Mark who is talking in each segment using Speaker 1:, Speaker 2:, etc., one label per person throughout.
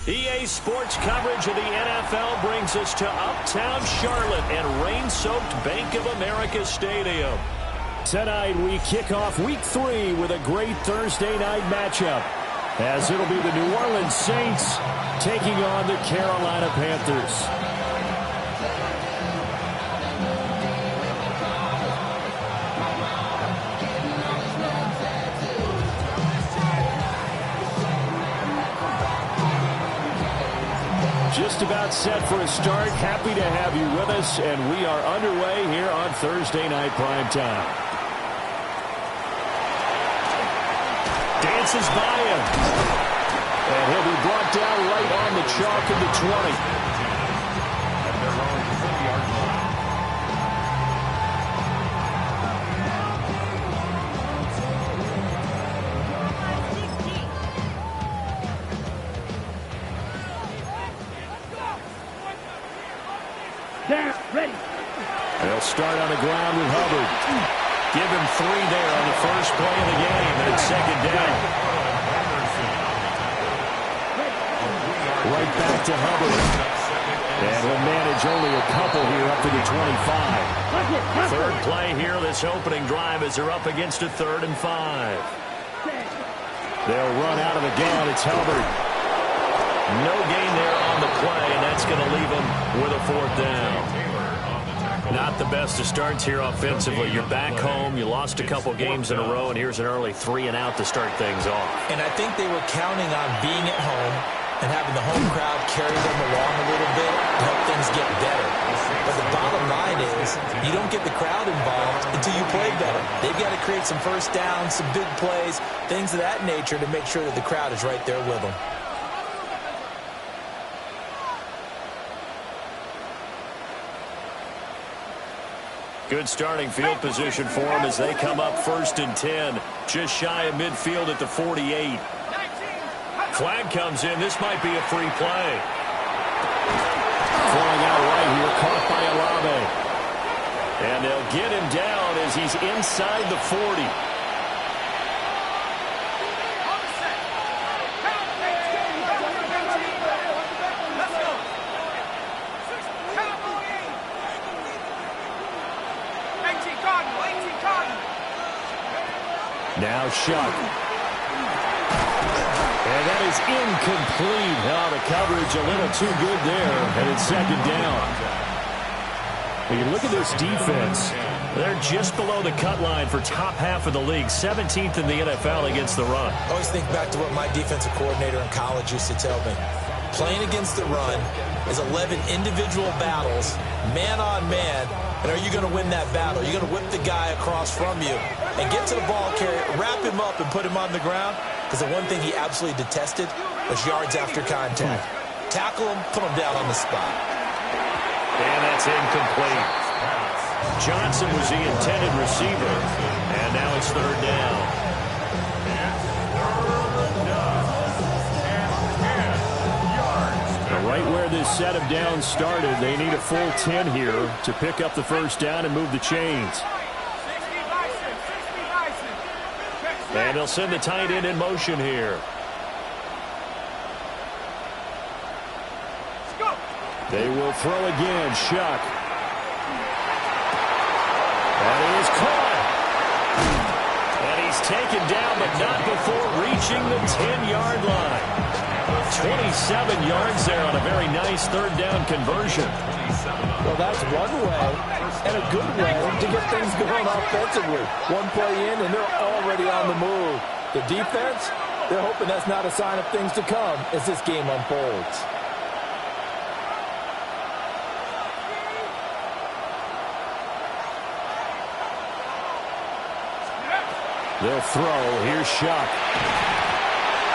Speaker 1: EA Sports coverage of the NFL brings us to Uptown Charlotte and rain-soaked Bank of America Stadium.
Speaker 2: Tonight we kick off Week 3 with a great Thursday night matchup, as it'll be the New Orleans Saints taking on the Carolina Panthers. Just about set for a start. Happy to have you with us, and we are underway here on Thursday Night Primetime. Dances by him. And he'll be brought down right on the chalk of the 20. They'll start on the ground with Hubbard. Give him 3 there on the first play of the game, and it's second down. Right back to Hubbard. And he'll manage only a couple here up to the 25. Third play here, this opening drive, as they're up against a 3rd and 5. They'll run out of the gun. It's Hubbard. No gain there on the play, and that's going to leave him with a 4th down. Not the best of starts here offensively. You're back home. You lost a couple games in a row, and here's an early 3 and out to start things off.
Speaker 3: And I think they were counting on being at home and having the home crowd carry them along a little bit to help things get better. But the bottom line is you don't get the crowd involved until you play better. They've got to create some first downs, some big plays, things of that nature to make sure that the crowd is right there with them.
Speaker 1: Good starting field position for them as they come up 1st and 10. Just shy of midfield at the 48. Flag comes in. This might be a free play.
Speaker 2: Falling out right here, caught by Olave.
Speaker 1: And they'll get him down as he's inside the 40.
Speaker 2: Now Shuck. And that is incomplete. Now the coverage a little too good there. And it's second down. When you look at this defense,
Speaker 1: they're just below the cut line for top half of the league. 17th in the NFL against the run.
Speaker 3: I always think back to what my defensive coordinator in college used to tell me. Playing against the run is 11 individual battles, man on man. And are you going to win that battle? You're going to whip the guy across from you and get to the ball carrier, wrap him up, and put him on the ground. Because the one thing he absolutely detested was yards after contact. Tackle him, put him down on the spot.
Speaker 1: And that's incomplete. Johnson was the intended receiver. And now it's 3rd down.
Speaker 2: Right where this set of downs started, they need a full 10 here to pick up the first down and move the chains.
Speaker 1: And they'll send the tight end in motion here.
Speaker 2: They will throw again. Shuck. That is caught.
Speaker 1: And he's taken down, but not before reaching the 10-yard line. 27 yards there on a very nice 3rd down conversion.
Speaker 4: Well, that's one way and a good way to get things going offensively. One play in, and they're already on the move. The defense, they're hoping that's not a sign of things to come as this game unfolds.
Speaker 2: They'll throw. Here's Shuck.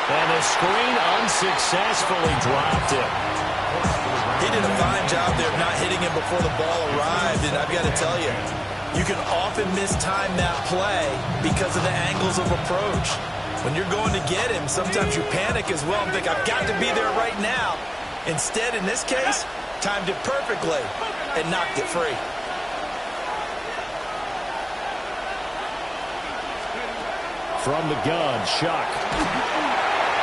Speaker 1: And the screen unsuccessfully dropped it.
Speaker 3: He did a fine job there of not hitting him before the ball arrived. And I've got to tell you, you can often mistime that play because of the angles of approach. When you're going to get him, sometimes you panic as well and think, I've got to be there right now. Instead, in this case, timed it perfectly and knocked it free.
Speaker 2: From the gun, Shuck.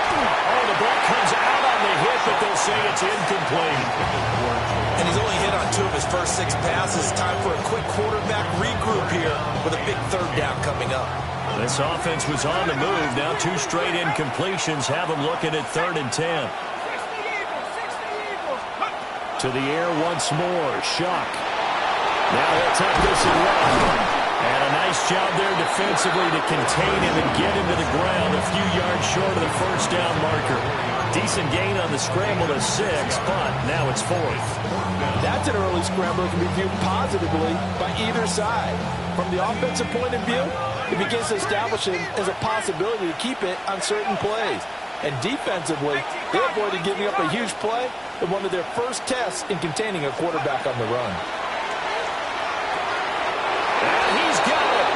Speaker 1: Oh, the ball comes out on the hit, but they'll say it's incomplete.
Speaker 3: And he's only hit on 2 of his first 6 passes. Time for a quick quarterback regroup here with a big 3rd down coming up.
Speaker 1: This offense was on the move. Now 2 straight incompletions have them looking at 3rd and 10.
Speaker 2: To the air once more. Shuck. Now he'll take this and run.
Speaker 1: And a nice job there defensively to contain him and get him to the ground a few yards short of the 1st down marker. Decent gain on the scramble to 6, but now it's 4th.
Speaker 4: That's an early scramble that can be viewed positively by either side. From the offensive point of view, it begins to establish it as a possibility to keep it on certain plays. And defensively, they avoided giving up a huge play in one of their first tests in containing a quarterback on the run.
Speaker 1: And he's got it.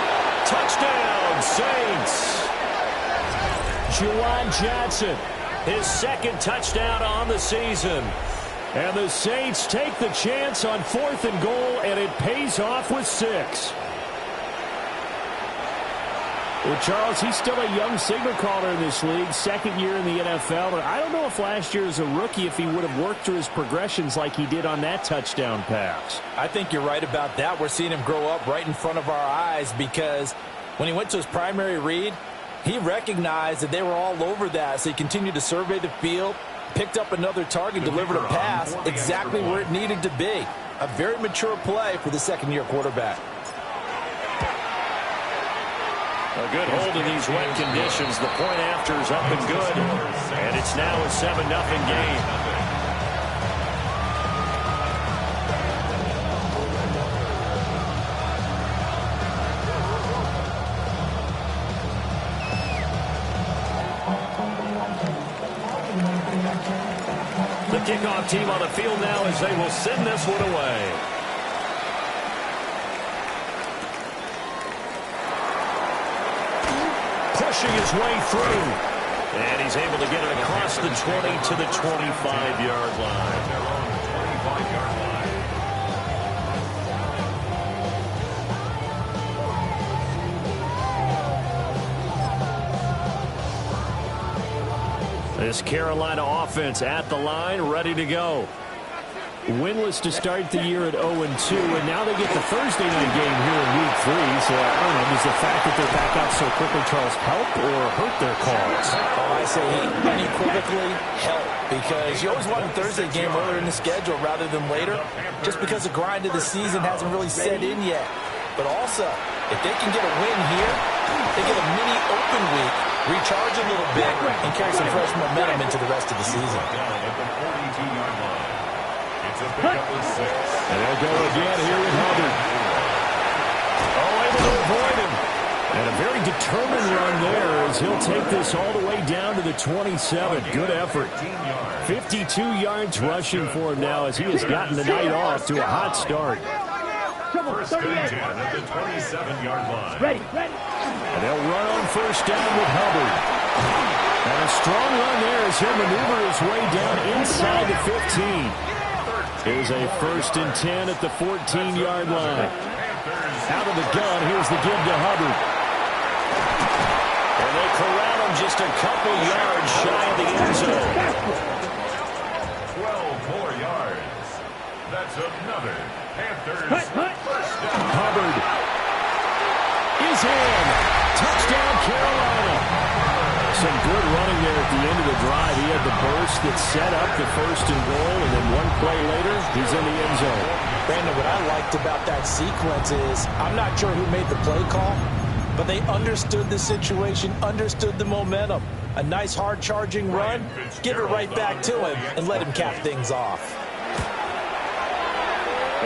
Speaker 1: Touchdown, Saints.
Speaker 2: Juwan Johnson,
Speaker 1: His 2nd touchdown on the season.
Speaker 2: and the Saints take the chance on 4th and goal, and it pays off with 6. Well, Charles, he's still a young signal caller in this league, 2nd year in the NFL. But I don't know if last year as a rookie, if he would have worked through his progressions like he did on that touchdown pass.
Speaker 4: I think you're right about that. We're seeing him grow up right in front of our eyes because when he went to his primary read, he recognized that they were all over that. So he continued to survey the field, picked up another target, delivered a pass exactly where it needed to be. A very mature play for the 2nd-year quarterback.
Speaker 1: A good hold in these wet conditions. The point after is up and good. And it's now a 7-0 game. The kickoff team on the field now as they will send this one away. Pushing his way through. And he's able to get it across the 20 to the 25-yard line. This Carolina offense at the line, ready to go.
Speaker 2: Winless to start the year at 0-2, and now they get the Thursday night game here in Week 3. So, I don't know, does the fact that they're back out so quickly, Charles, help or hurt their cause?
Speaker 4: Oh, I say unequivocally help, because you always want a Thursday game earlier in the schedule rather than later, just because the grind of the season hasn't really set in yet. But also, if they can get a win here, they get a mini open week, recharge a little bit, and carry some fresh momentum into the rest of the season.
Speaker 2: And they'll go again here with Hubbard.
Speaker 1: Oh, able to avoid him.
Speaker 2: And a very determined run there as he'll take this all the way down to the 27. Good effort. 52 yards rushing for him now as he has gotten the night off to a hot start.
Speaker 5: First and 10 at the 27-yard line.
Speaker 2: Ready. And they'll run on first down with Hubbard. And a strong run there as he'll maneuver his way down inside the 15. Here's a first and 10 at the 14-yard line. Out of the gun, here's the give to Hubbard.
Speaker 1: And they corral him just a couple yards shy of the end zone.
Speaker 5: 12 more yards. That's another Panthers first down.
Speaker 2: Hubbard is in. Touchdown, Carolina. Some good running there at the end of the drive. He had the burst that set up the first and goal, and then one play later, he's in the end zone.
Speaker 4: Brandon, what I liked about that sequence is I'm not sure who made the play call, but they understood the situation, understood the momentum. A nice hard-charging run, give it right back to him, and let him cap things off.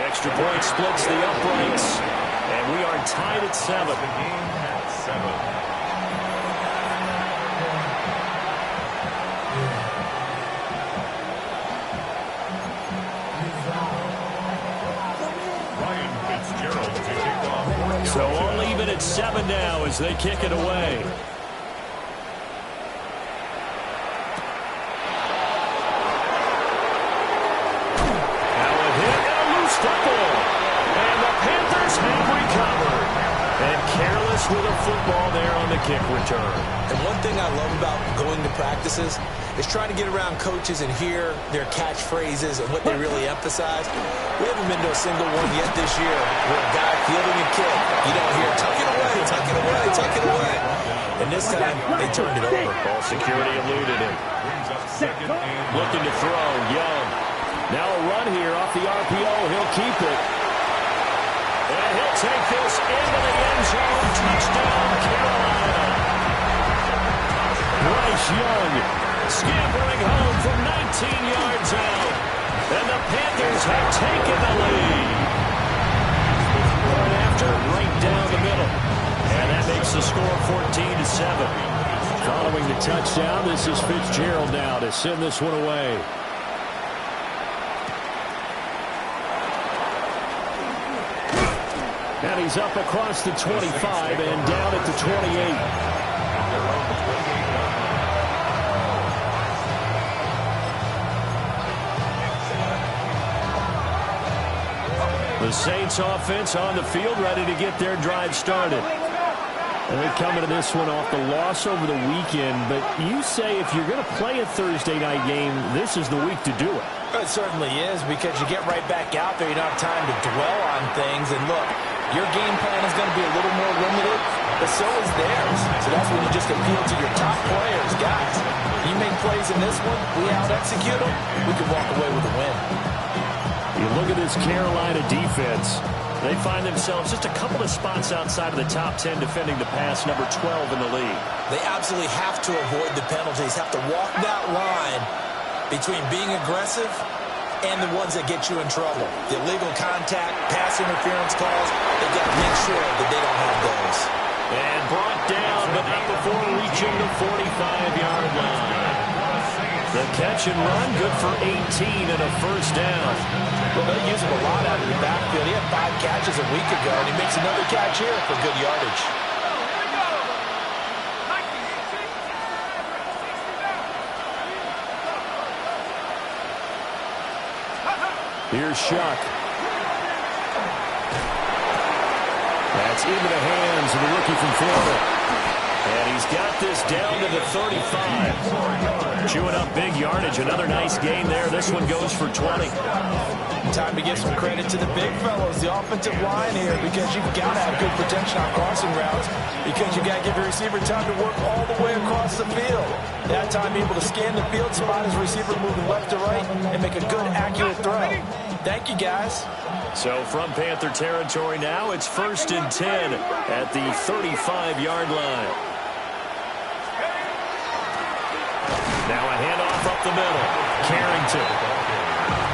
Speaker 1: Extra point splits the uprights, and we are tied at 7.
Speaker 5: The game at 7.
Speaker 1: So all even at 7 now as they kick it away. Now a hit and a loose fumble. And the Panthers have recovered. And careless Saints with a football there on the kick return.
Speaker 3: And one thing I love about going to practices is trying to get around coaches and hear their catchphrases and what they really emphasize. We haven't been to a single one yet this year where a guy fielding a kick, you don't hear, tuck it away, tuck it away, tuck it away. And this time, they turned it over.
Speaker 1: Ball security eluded him. Looking to throw, Young. Now a run here off the RPO. He'll keep it. And he'll take this into the end zone. Touchdown, Carolina. Bryce Young scampering home from 19 yards out. And the Panthers have taken the lead. Right after, right down the middle. And that makes the score 14-7. Following the touchdown, this is Fitzgerald now to send this one away. And he's up across the 25 and down at the 28. The Saints offense on the field, ready to get their drive started. And they come into this one off the loss over the weekend, but you say if you're going to play a Thursday night game, this is the week to do it.
Speaker 4: It certainly is, because you get right back out there. You don't have time to dwell on things. And look, your game plan is going to be a little more limited, but so is theirs. So that's when you just appeal to your top players. Guys, you make plays in this one, we out-execute them, we can walk away with a win.
Speaker 1: You look at this Carolina defense. They find themselves just a couple of spots outside of the top 10 defending the pass, number 12 in the league.
Speaker 3: They absolutely have to avoid the penalties, have to walk that line between being aggressive and the ones that get you in trouble. The illegal contact, pass interference calls, they've got to make sure that they don't have those.
Speaker 1: And brought down, but not before reaching the 45-yard line. The catch and run, good for 18 and a first down.
Speaker 4: Well, they use him a lot out of the backfield. He had 5 catches a week ago, and he makes another catch here for good yardage.
Speaker 1: Here's Shuck. That's into the hands of the rookie from Florida. And he's got this down to the 35. Chewing up big yardage. Another nice gain there. This one goes for 20.
Speaker 4: Time to give some credit to the big fellows, the offensive line here, because you've got to have good protection on crossing routes, because you've got to give your receiver time to work all the way across the field. That time able to scan the field, spot his receiver moving left to right, and make a good, accurate throw. Thank you, guys.
Speaker 1: So from Panther territory now, it's 1st and 10 at the 35-yard line. Now a handoff up the middle. Carrington.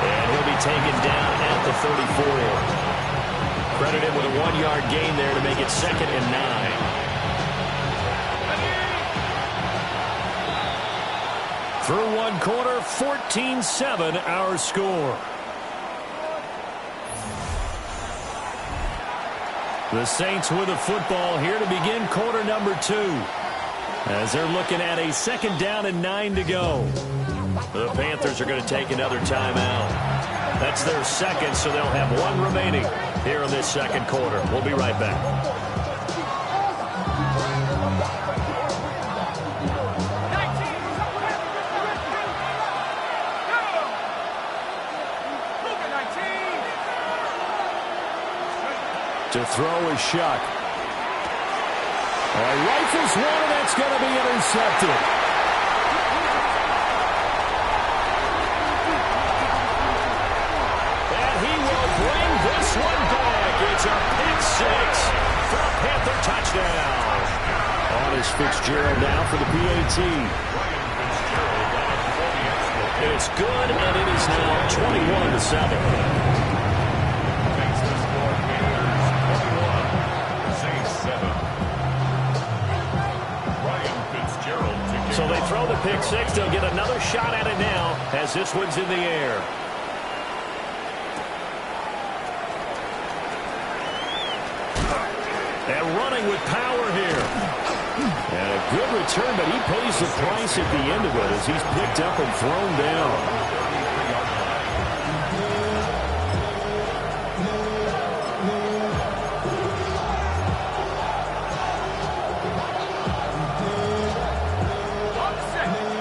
Speaker 1: And he'll be taken down at the 34. Credited with a 1-yard gain there to make it 2nd and 9. Through one quarter, 14-7 our score. The Saints with a football here to begin quarter number 2. As they're looking at a 2nd down and 9 to go. The Panthers are going to take another timeout. That's their second, so they'll have 1 remaining here in this 2nd quarter. We'll be right back. To throw is Shuck. Rifles one, and that's going to be intercepted. And he will bring this one back. It's a pick 6 for a Panther touchdown. On is Fitzgerald now for the PAT. It's good, and it is now 21-7. So they throw the pick 6. They'll get another shot at it now as this one's in the air. And running with power here. And a good return, but he pays the price at the end of it as he's picked up and thrown down.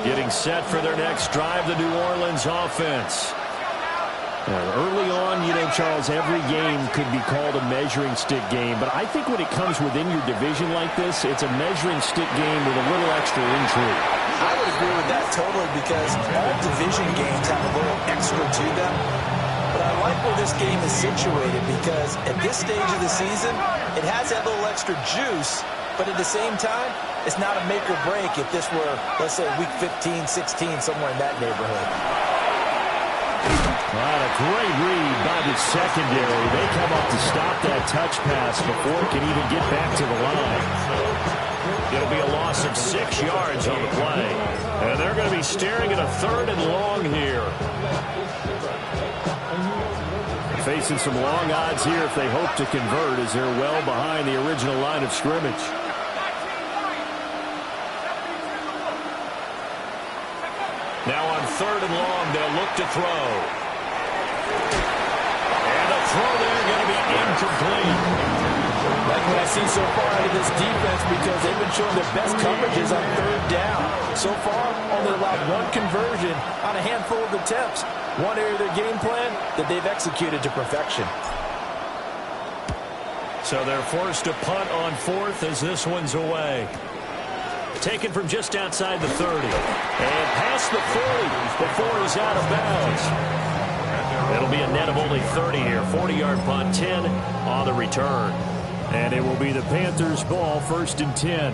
Speaker 1: Getting set for their next drive, the New Orleans offense.
Speaker 2: Early on, Charles, every game could be called a measuring stick game. But I think when it comes within your division like this, it's a measuring stick game with a little extra intrigue.
Speaker 3: I would agree with that totally because all division games have a little extra to them. But I like where this game is situated because at this stage of the season, it has that little extra juice. But at the same time, it's not a make or break if this were, let's say, week 15, 16, somewhere in that neighborhood.
Speaker 2: A great read by the secondary. They come up to stop that touch pass before it can even get back to the line.
Speaker 1: It'll be a loss of 6 yards on the play. And they're going to be staring at a 3rd and long here.
Speaker 2: Facing some long odds here if they hope to convert as they're well behind the original line of scrimmage.
Speaker 1: Now on 3rd and long, they'll look to throw. And the throw there going to be incomplete.
Speaker 4: Like what I see so far out of this defense because they've been showing their best coverages on 3rd down. So far, only allowed 1 conversion on a handful of attempts. One area of their game plan that they've executed to perfection.
Speaker 1: So they're forced to punt on 4th as this one's away. Taken from just outside the 30. And past the 40 before he's out of bounds. It'll be a net of only 30 here. 40-yard punt, 10 on the return.
Speaker 2: And it will be the Panthers' ball, 1st and 10.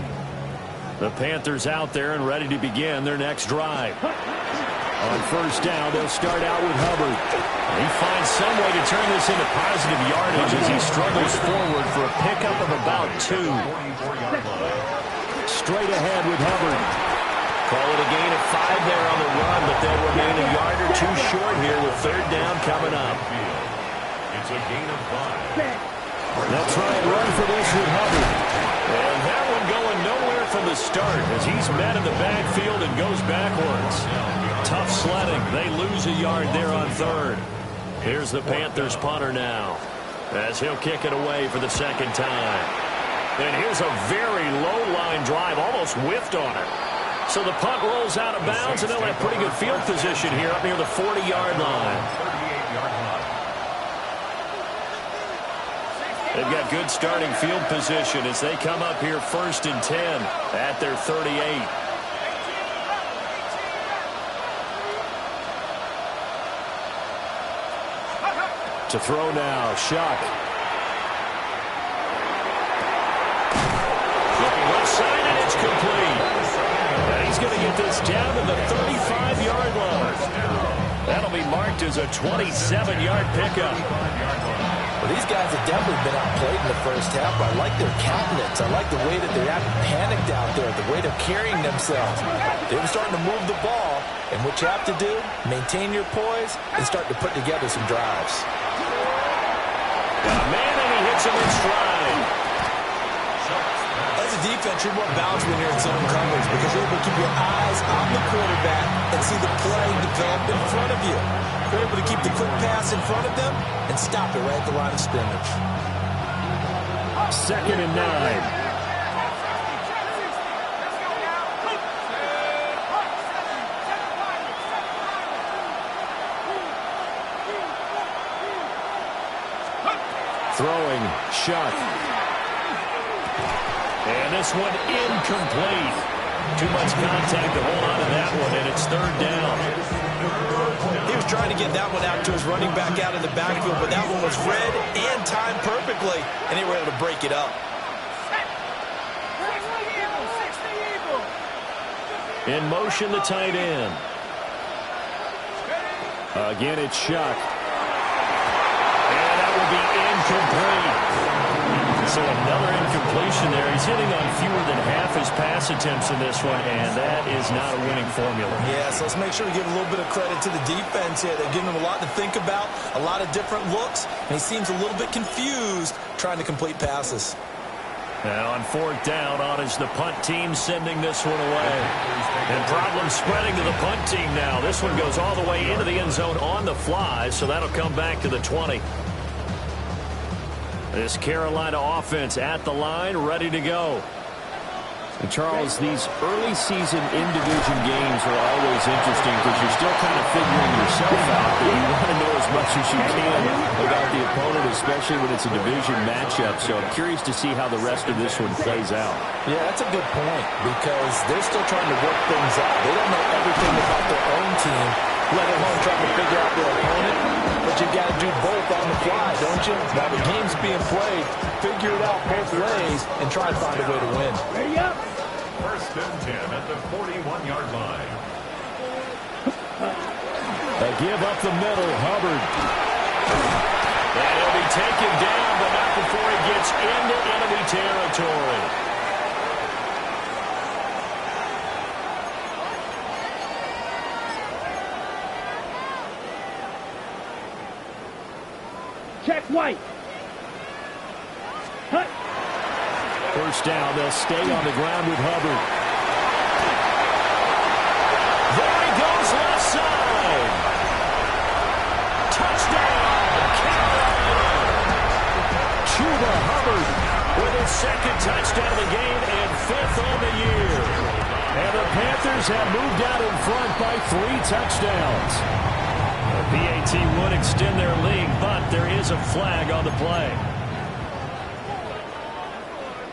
Speaker 1: The Panthers out there and ready to begin their next drive.
Speaker 2: On 1st down, they'll start out with Hubbard.
Speaker 1: He finds some way to turn this into positive yardage as he struggles forward for a pickup of about 2.
Speaker 2: Straight ahead with Hubbard.
Speaker 1: Call it a gain of 5 there on the run, but they'll remain a yard or 2 short here with 3rd down coming up.
Speaker 5: It's a gain of 5.
Speaker 2: They'll try and run for this with Hubbard.
Speaker 1: And that one going nowhere from the start as he's met in the backfield and goes backwards. Tough sledding. They lose a yard there on 3rd. Here's the Panthers punter now as he'll kick it away for the 2nd time. And here's a very low-line drive, almost whiffed on it. So the punt rolls out of bounds, and they'll have pretty good field position here up near the 40-yard line.
Speaker 5: 38-yard line.
Speaker 1: They've got good starting field position as they come up here 1st and 10 at their 38.
Speaker 2: To throw now, Shuck.
Speaker 1: Looking left side, and it's complete. And he's going to get this down to the 35-yard line. That'll be marked as a 27-yard pickup.
Speaker 3: Well, these guys have definitely been outplayed in the first half. I like their countenance. I like the way that they're acting panicked out there, the way they're carrying themselves. They were starting to move the ball, and what you have to do, maintain your poise and start to put together some drives.
Speaker 1: Got a man, and he hits him in stride.
Speaker 3: As a defense, you're more balanced when you're in zone coverage because you're able to keep your eyes on the quarterback and see the play develop in front of you. You're able to keep the quick pass in front of them and stop it right at the line of scrimmage.
Speaker 2: 2nd and 9. Throwing, Shuck.
Speaker 1: And this one incomplete. Too much contact to hold on to that one, and it's 3rd down.
Speaker 3: He was trying to get that one out to his running back out of the backfield, but that one was read and timed perfectly, and they were able to break it up.
Speaker 1: In motion, the tight end.
Speaker 2: Again, it's Shuck.
Speaker 1: And that will be incomplete. So another incompletion there. He's hitting on fewer than half his pass attempts in this one, and that is not a winning formula.
Speaker 3: Yeah, so let's make sure we give a little bit of credit to the defense here. They're giving him a lot to think about, a lot of different looks, and he seems a little bit confused trying to complete passes.
Speaker 1: Now on 4th down, on is the punt team sending this one away. And problems spreading to the punt team now. This one goes all the way into the end zone on the fly, so that'll come back to the 20. This Carolina offense at the line, ready to go.
Speaker 2: And Charles, these early season in-division games are always interesting because you're still kind of figuring yourself out, but you want to know as much as you can about the opponent, especially when it's a division matchup. So I'm curious to see how the rest of this one plays out.
Speaker 3: Yeah, that's a good point because they're still trying to work things out. They don't know everything about their own team, let alone trying to figure out their opponent. But you got to do both on the fly, don't you? While the game's being played, figure it out both ways and try and find a way to win.
Speaker 5: Ready up. First and 10 at the 41-yard line.
Speaker 2: A give up the middle, Hubbard.
Speaker 1: And he'll be taken down, but not before he gets into enemy territory.
Speaker 6: Check White. Hut.
Speaker 2: First down, they'll stay on the ground with Hubbard.
Speaker 1: There he goes left side. Touchdown, Carolina.
Speaker 2: Chuba Hubbard
Speaker 1: With his second touchdown of the game and fifth on the year.
Speaker 2: And the Panthers have moved out in front by 3 touchdowns.
Speaker 1: The PAT would extend their lead, but there is a flag on the play.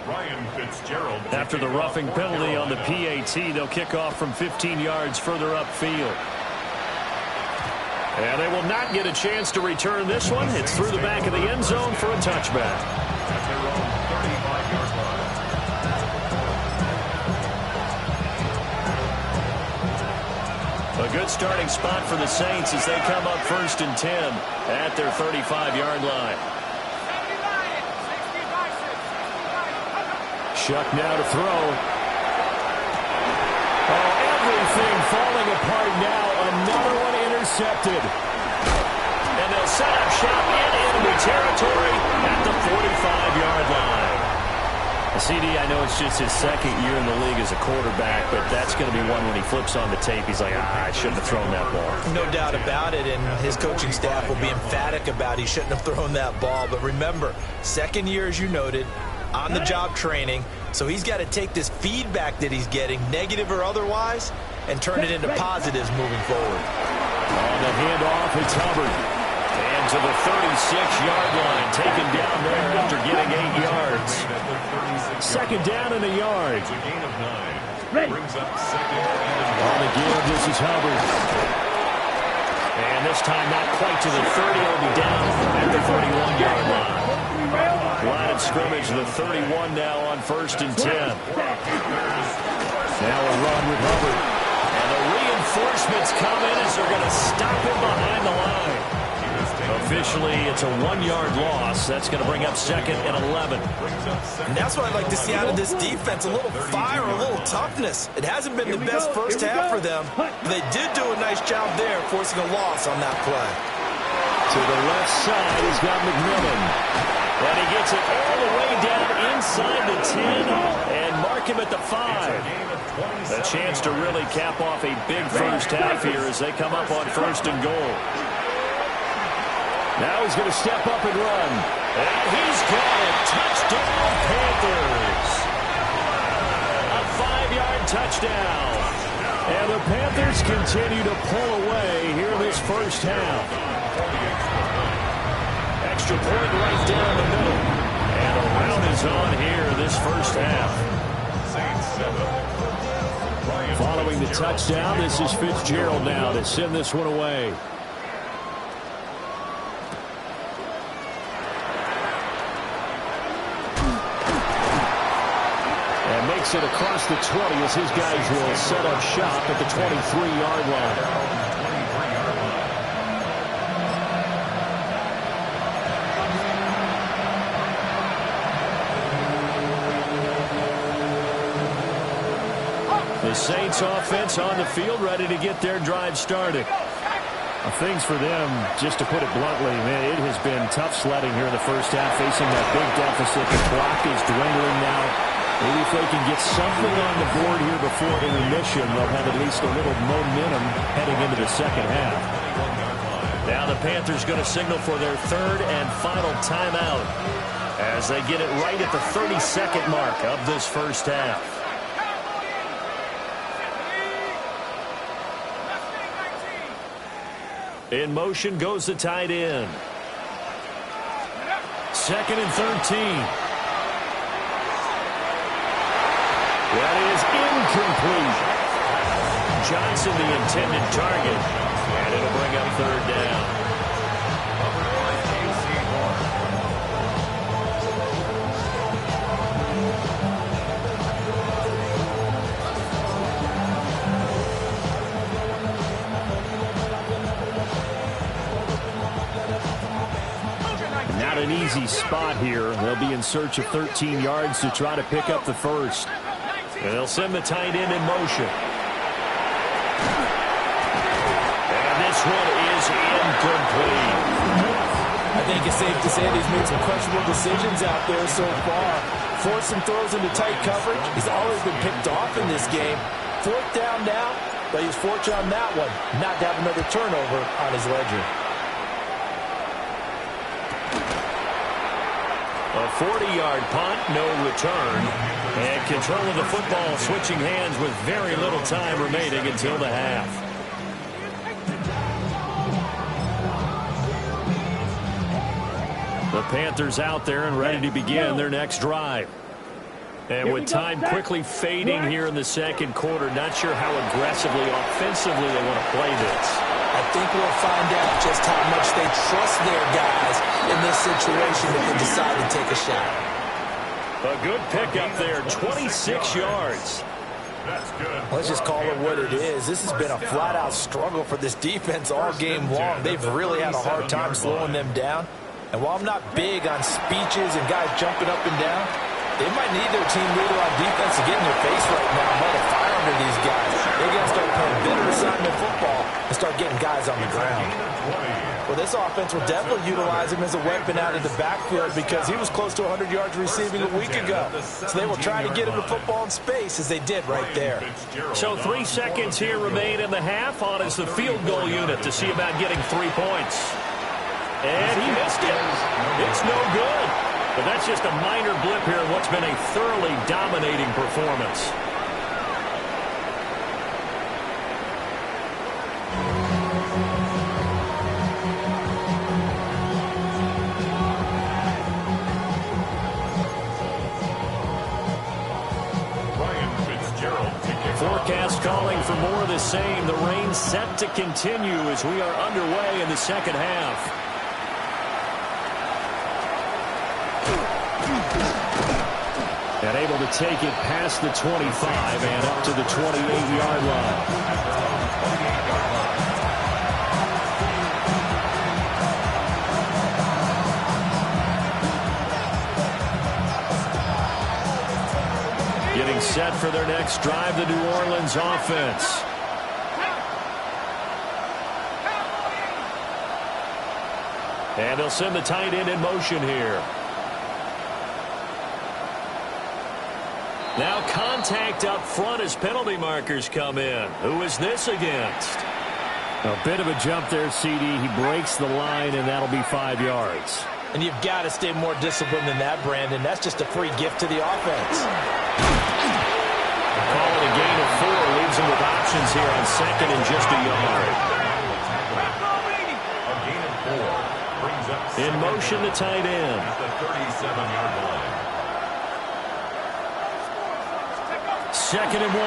Speaker 5: Ryan Fitzgerald.
Speaker 1: After the roughing penalty on the PAT, they'll kick off from 15 yards further upfield. And they will not get a chance to return this one. It's through the back of the end zone for a touchback.
Speaker 5: At their own 35-yard line.
Speaker 1: A good starting spot for the Saints as they come up first and 10 at their 35-yard line.
Speaker 2: Shuck now to throw. Oh, everything falling apart now. Another one intercepted.
Speaker 1: And they'll set up shop in enemy territory at the 45-yard line. CD, I know it's just his second year in the league as a quarterback, but that's going to be one when he flips on the tape. He's like, I shouldn't have thrown that ball.
Speaker 3: No doubt about it, and his coaching staff will be emphatic about he shouldn't have thrown that ball. But remember, second year, as you noted, on-the-job training, so he's got to take this feedback that he's getting, negative or otherwise, and turn it into positives moving forward.
Speaker 2: On the handoff, it's Hubbard.
Speaker 1: And to the 36-yard line, taken down there after getting 8 yards.
Speaker 2: Second down and a yard.
Speaker 5: It's a gain of 9.
Speaker 6: Ready.
Speaker 5: Brings up second and
Speaker 2: On the give, this is Hubbard.
Speaker 1: And this time not quite to the 30. It'll be down at the 31-yard line. Line of scrimmage, the 31 now on first and 10.
Speaker 2: Now a run with Hubbard.
Speaker 1: And the reinforcements come in as they're going to stop him behind the line. Officially, it's a 1-yard loss. That's going to bring up second and 11.
Speaker 3: And that's what I'd like to see out of this defense, a little fire, a little toughness. It hasn't been the best first half for them. They did do a nice job there, forcing a loss on that play.
Speaker 2: To the left side, he's got McMillan.
Speaker 1: And he gets it all the way down inside the 10 and mark him at the 5. A chance to really cap off a big first half here as they come up on first and goal.
Speaker 2: Now he's going to step up and run.
Speaker 1: And he's got it. Touchdown, Panthers. A 5-yard touchdown.
Speaker 2: And the Panthers continue to pull away here in this first half.
Speaker 1: Extra point right down the middle. And a round is on here this first half.
Speaker 2: Following the touchdown, this is Fitzgerald now to send this one away. And makes it across the 20 as his guys will set up shop at the 23-yard line.
Speaker 1: The Saints offense on the field, ready to get their drive started.
Speaker 2: Things for them, just to put it bluntly, man, it has been tough sledding here in the first half, facing that big deficit. The clock is dwindling now. Maybe if they can get something on the board here before intermission, they'll have at least a little momentum heading into the second half.
Speaker 1: Now the Panthers going to signal for their third and final timeout as they get it right at the 32nd mark of this first half. In motion goes the tight end. 2nd and 13. That is incomplete. Johnson, the intended target. And it'll bring up 3rd down.
Speaker 2: Not an easy spot here. They'll be in search of 13 yards to try to pick up the first.
Speaker 1: And they'll send the tight end in motion. And this one is incomplete.
Speaker 4: I think it's safe to say that he's made some questionable decisions out there so far. Forced some throws into tight coverage. He's always been picked off in this game. 4th down now, but he's fortunate on that one not to have another turnover on his ledger.
Speaker 1: A 40-yard punt, no return. And control of the football switching hands with very little time remaining until the half. The Panthers out there and ready to begin their next drive. And with time quickly fading here in the 2nd quarter, not sure how aggressively, offensively they want to play this.
Speaker 3: I think we'll find out just how much they trust their guys in this situation if they decide to take a shot.
Speaker 1: A good pickup there, 26 yards.
Speaker 5: That's good.
Speaker 4: Let's just call it what it is. This has been a flat-out struggle for this defense all game long. They've really had a hard time slowing them down. And while I'm not big on speeches and guys jumping up and down, they might need their team leader on defense to get in their face right now and light a fire under these guys. They got to start playing better assignment football and start getting guys on the ground. Well, this offense will definitely utilize him as a weapon out of the backfield because he was close to 100 yards receiving a week ago. So they will try to get him the football in space as they did right there.
Speaker 1: So 3 seconds here remain in the half. On is the field goal unit to see about getting 3 points. And he missed it. It's no good. But that's just a minor blip here in what's been a thoroughly dominating performance. Forecast calling for more of the same. The rain set to continue as we are underway in the 2nd half.
Speaker 2: And able to take it past the 25 and up to the 28-yard line. Getting set for their next drive, the New Orleans offense.
Speaker 1: And they'll send the tight end in motion here. Now contact up front as penalty markers come in. Who is this against?
Speaker 2: A bit of a jump there, CD. He breaks the line, and that'll be 5 yards.
Speaker 4: And you've got to stay more disciplined than that, Brandon. That's just a free gift to the offense.
Speaker 1: Call it a gain of 4. Leaves him with options here on 2nd and just a yard.
Speaker 5: A gain of 4 brings up
Speaker 1: in motion, the tight end.
Speaker 5: At the 37-yard line.
Speaker 1: 2nd and 1.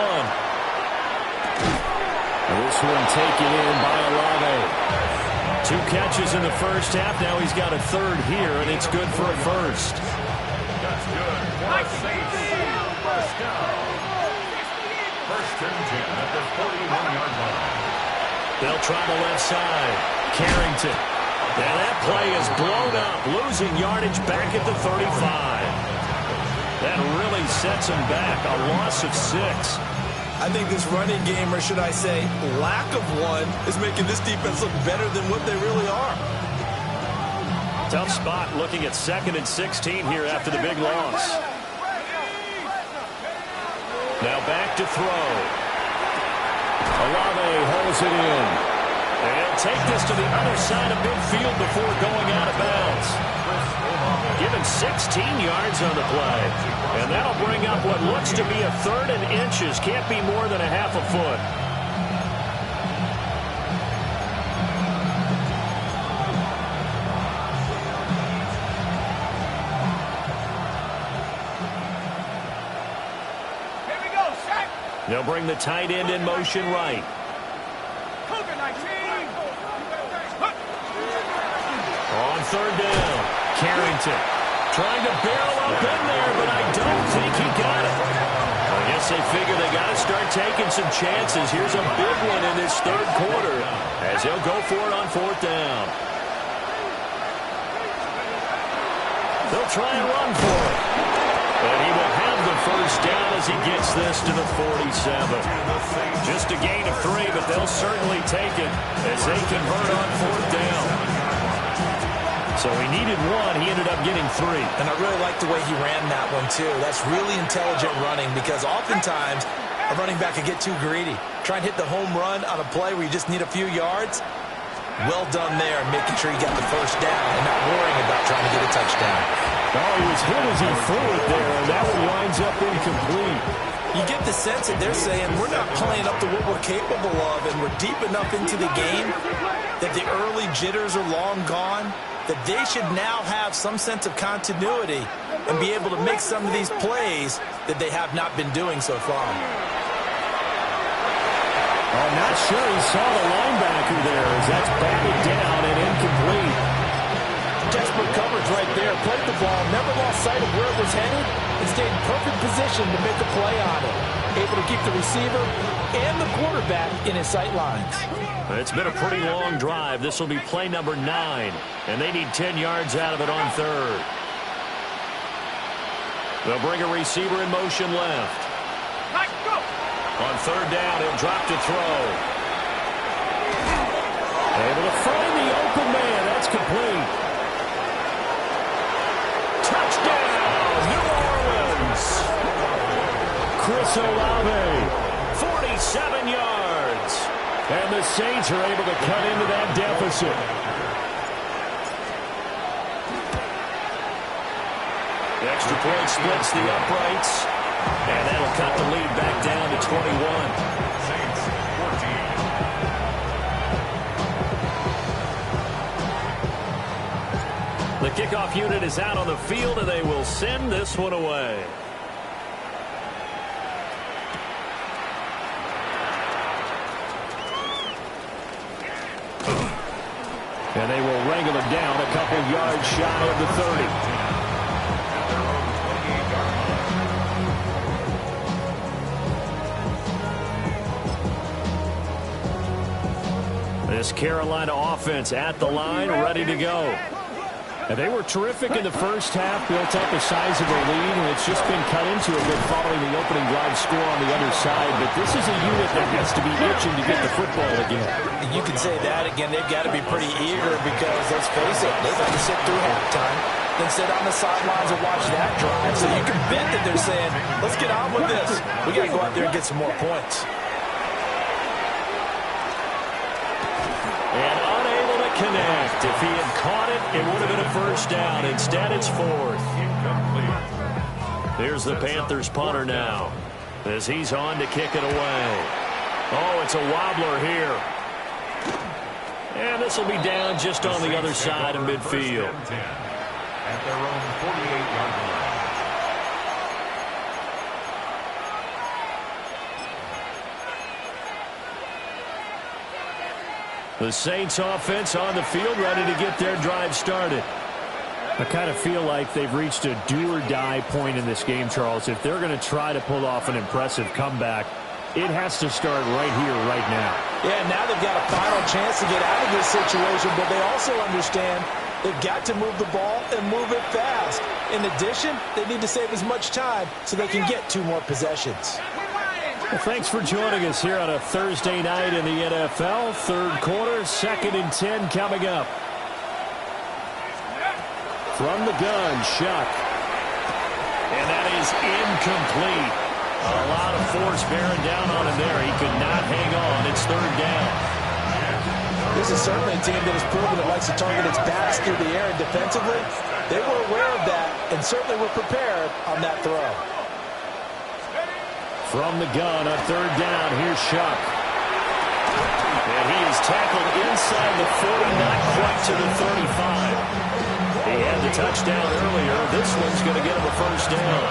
Speaker 2: This one taken in by Olave.
Speaker 1: 2 catches in the first half. Now he's got a 3rd here, and it's good for a first.
Speaker 5: That's good. First down. 1st and 10 at the 41-yard line.
Speaker 1: They'll try the left side. Carrington. Now that play is blown up, losing yardage back at the 35. That really sets him back. A loss of 6.
Speaker 3: I think this running game, or should I say lack of one, is making this defense look better than what they really are.
Speaker 1: Tough spot looking at 2nd and 16 here after the big loss. Now back to throw.
Speaker 2: Olave holds it in.
Speaker 1: And he'll take this to the other side of midfield before going out of bounds. Given 16 yards on the play. And that'll bring up what looks to be a 3rd and inches. Can't be more than a half a foot. bring the tight end in motion right. On third down, Carrington trying to barrel up in there, but I don't think he got it. I guess they figure they got to start taking some chances. Here's a big one in this third quarter as he'll go for it on fourth down. They'll try and run for it. But he will have the first down as he gets this to the 47. Just a gain of 3, but they'll certainly take it as they convert on fourth down. So he needed 1. He ended up getting 3.
Speaker 3: And I really like the way he ran that one, too. That's really intelligent running because oftentimes a running back could get too greedy. Try and hit the home run on a play where you just need a few yards. Well done there, making sure you got the first down and not worrying about trying to get a touchdown.
Speaker 2: Oh, he was hit as he threw it there, and that one winds up incomplete.
Speaker 3: You get the sense that they're saying we're not playing up to what we're capable of, and we're deep enough into the game that the early jitters are long gone, that they should now have some sense of continuity and be able to make some of these plays that they have not been doing so far.
Speaker 2: I'm not sure he saw the linebacker there as that's batted down and incomplete.
Speaker 4: Desperate coverage right there. Played the ball, never lost sight of where it was headed, and stayed in perfect position to make a play on it. Able to keep the receiver and the quarterback in his sight lines.
Speaker 1: It's been a pretty long drive. This will be play number 9, and they need 10 yards out of it on third. They'll bring a receiver in motion left. On third down, he'll drop to throw.
Speaker 2: Able to find the open man. That's complete.
Speaker 1: Touchdown, New Orleans.
Speaker 2: Chris Olave.
Speaker 1: 47 yards.
Speaker 2: And the Saints are able to cut into that deficit.
Speaker 1: The extra point splits the uprights. And that'll cut the lead back down to 21.
Speaker 5: Saints 14.
Speaker 1: The kickoff unit is out on the field, and they will send this one away.
Speaker 2: And they will wrangle him down a couple yards shy of the 30.
Speaker 1: This Carolina offense at the line, ready to go.
Speaker 2: And they were terrific in the first half, built up a sizable lead, and it's just been cut into a bit following the opening drive score on the other side. But this is a unit that has to be itching to get the football again.
Speaker 3: You can say that again. They've got to be pretty eager because, let's face it, they've got to sit through halftime, then sit on the sidelines and watch that drive. So you can bet that they're saying, let's get on with this. We got to go out there and get some more points.
Speaker 1: And unable to connect. If he had caught it, it would have been a first down. Instead, it's fourth. Here's the Panthers punter now as he's on to kick it away. Oh, it's a wobbler here. And this will be down just on the other side of midfield.
Speaker 5: At their own 48-yard line.
Speaker 1: The Saints offense on the field, ready to get their drive started.
Speaker 2: I kind of feel like they've reached a do-or-die point in this game, Charles. If they're going to try to pull off an impressive comeback, it has to start right here, right now.
Speaker 3: Yeah, now they've got a final chance to get out of this situation, but they also understand they've got to move the ball and move it fast. In addition, they need to save as much time so they can get 2 more possessions.
Speaker 2: Well, thanks for joining us here on a Thursday night in the NFL. Third quarter, 2nd and 10 coming up. From the gun, Shuck.
Speaker 1: And that is incomplete. A lot of force bearing down on him there. He could not hang on. It's third down.
Speaker 3: This is certainly a team that has proven it likes to target its backs through the air, and defensively, they were aware of that and certainly were prepared on that throw.
Speaker 2: From the gun on third down, here's Shuck.
Speaker 1: And he is tackled inside the 40, not quite to the 35. He had the touchdown earlier. This one's going to get him a first down.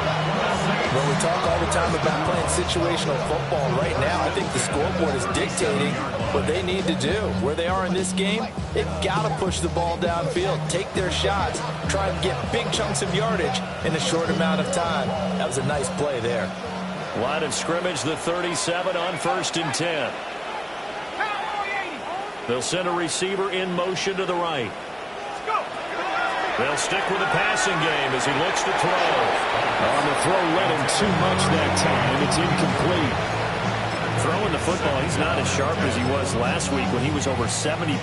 Speaker 3: Well, we talk all the time about playing situational football. Right now, I think the scoreboard is dictating what they need to do. Where they are in this game, they've got to push the ball downfield, take their shots, try and get big chunks of yardage in a short amount of time. That was a nice play there.
Speaker 1: Line of scrimmage, the 37 on 1st and 10. They'll send a receiver in motion to the right. They'll stick with the passing game as he looks to throw.
Speaker 2: On the throw, led him too much that time. It's incomplete.
Speaker 1: Throwing the football, he's not as sharp as he was last week when he was over 70%.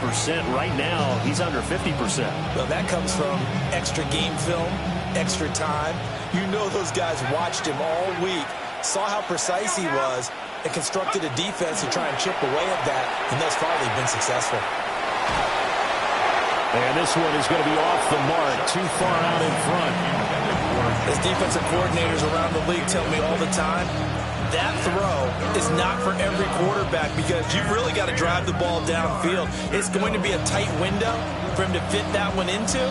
Speaker 1: Right now, he's under 50%.
Speaker 3: Well, that comes from extra game film, extra time. You know those guys watched him all week, saw how precise he was, and constructed a defense to try and chip away at that, and thus far they've been successful.
Speaker 2: And this one is going to be off the mark, too far out in front.
Speaker 3: As defensive coordinators around the league tell me all the time, that throw is not for every quarterback because you've really got to drive the ball downfield. It's going to be a tight window for him to fit that one into.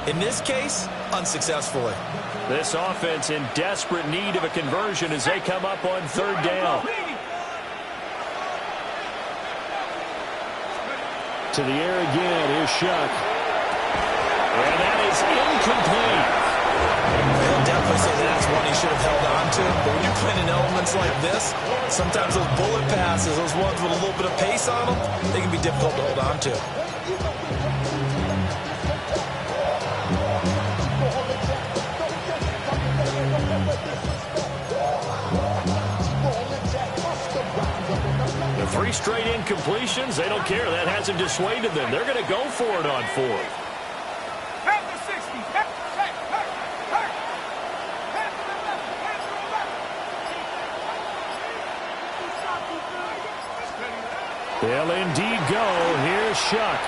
Speaker 3: In this case, unsuccessfully.
Speaker 1: This offense in desperate need of a conversion as they come up on 3rd down.
Speaker 2: To the air again, here's Shuck.
Speaker 1: And that is incomplete.
Speaker 3: They'll definitely say that's one he should have held on to. But when you're playing in elements like this, sometimes those bullet passes, those ones with a little bit of pace on them, they can be difficult to hold on to.
Speaker 1: The 3 straight incompletions, they don't care. That hasn't dissuaded them. They're going to go for it on 4th.
Speaker 2: They'll indeed go. Here's Shuck.